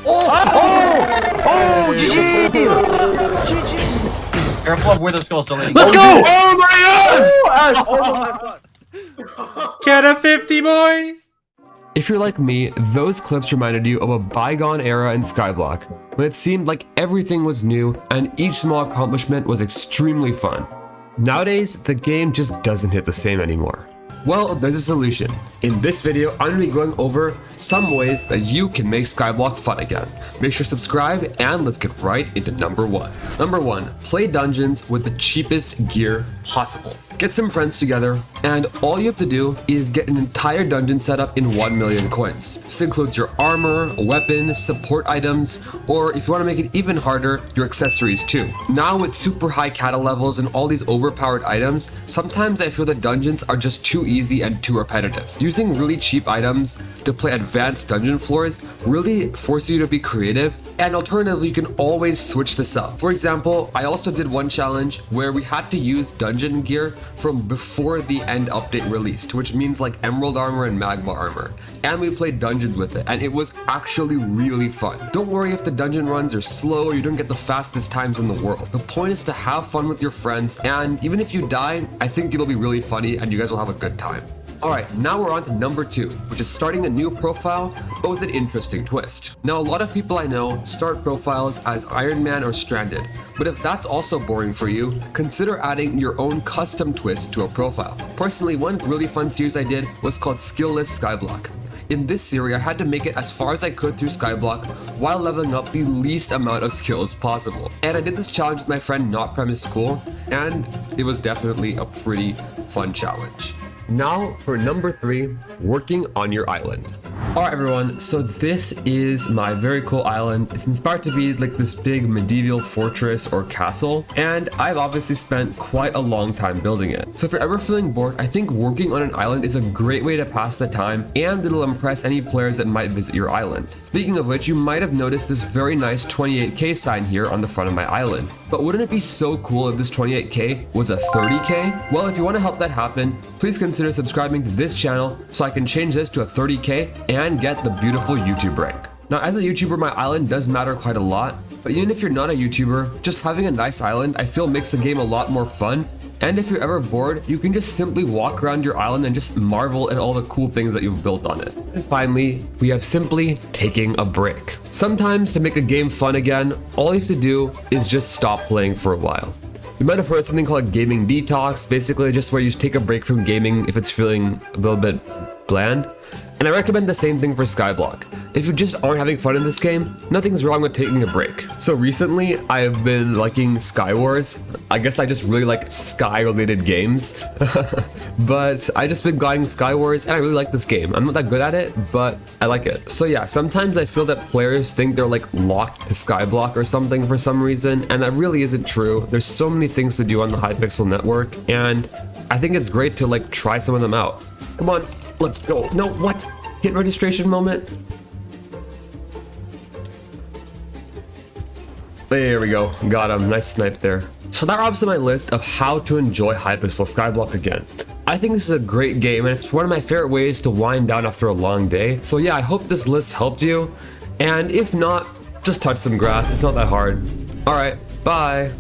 Oh, GG! Careful of where those skulls don't. Let's go! Oh my gosh! Get a 50, boys! If you're like me, those clips reminded you of a bygone era in Skyblock, when it seemed like everything was new and each small accomplishment was extremely fun. Nowadays, the game just doesn't hit the same anymore. Well, there's a solution. In this video, I'm going to be going over some ways that you can make Skyblock fun again. Make sure to subscribe, and let's get right into number one. Number one, play dungeons with the cheapest gear possible. Get some friends together, and all you have to do is get an entire dungeon setup in 1 million coins. This includes your armor, weapons, support items, or if you want to make it even harder, your accessories too. Now with super high kata levels and all these overpowered items, sometimes I feel that dungeons are just too easy and too repetitive. Using really cheap items to play advanced dungeon floors really forces you to be creative, and alternatively you can always switch this up. For example, I also did one challenge where we had to use dungeon gear from before the end update released, which means like emerald armor and magma armor, and we played dungeons with it, and it was actually really fun. Don't worry if the dungeon runs are slow or you don't get the fastest times in the world. The point is to have fun with your friends, and even if you die, I think it'll be really funny and you guys will have a good time. Alright, now we're on to number two, which is starting a new profile, but with an interesting twist. Now, a lot of people I know start profiles as Iron Man or Stranded, but if that's also boring for you, consider adding your own custom twist to a profile. Personally, one really fun series I did was called Skillless Skyblock. In this series, I had to make it as far as I could through Skyblock while leveling up the least amount of skills possible. And I did this challenge with my friend Not Premise School, and it was definitely a pretty fun challenge. Now for number three, working on your island. Alright everyone, so this is my very cool island. It's inspired to be like this big medieval fortress or castle, and I've obviously spent quite a long time building it. So if you're ever feeling bored, I think working on an island is a great way to pass the time, and it'll impress any players that might visit your island. Speaking of which, you might have noticed this very nice 28k sign here on the front of my island. But wouldn't it be so cool if this 28k was a 30k? Well, if you want to help that happen, please consider subscribing to this channel so I can change this to a 30k and get the beautiful YouTube rank. Now, as a YouTuber, my island does matter quite a lot, but even if you're not a YouTuber, just having a nice island I feel makes the game a lot more fun. And if you're ever bored, you can just simply walk around your island and just marvel at all the cool things that you've built on it. And finally, we have simply taking a break. Sometimes to make a game fun again, all you have to do is just stop playing for a while. You might have heard something called gaming detox, basically just where you take a break from gaming if it's feeling a little bit bland. And I recommend the same thing for Skyblock. If you just aren't having fun in this game, nothing's wrong with taking a break. So recently, I've been liking Skywars. I guess I just really like sky-related games. But I just been gliding Skywars, and I really like this game. I'm not that good at it, but I like it. So yeah, sometimes I feel that players think they're like locked to Skyblock or something for some reason, and that really isn't true. There's so many things to do on the Hypixel network, and I think it's great to like try some of them out. Come on. Let's go. No, what? Hit registration moment. There we go. Got him. Nice snipe there. So that wraps up my list of how to enjoy Hypixel Skyblock again. I think this is a great game, and it's one of my favorite ways to wind down after a long day. So yeah, I hope this list helped you. And if not, just touch some grass. It's not that hard. All right. Bye.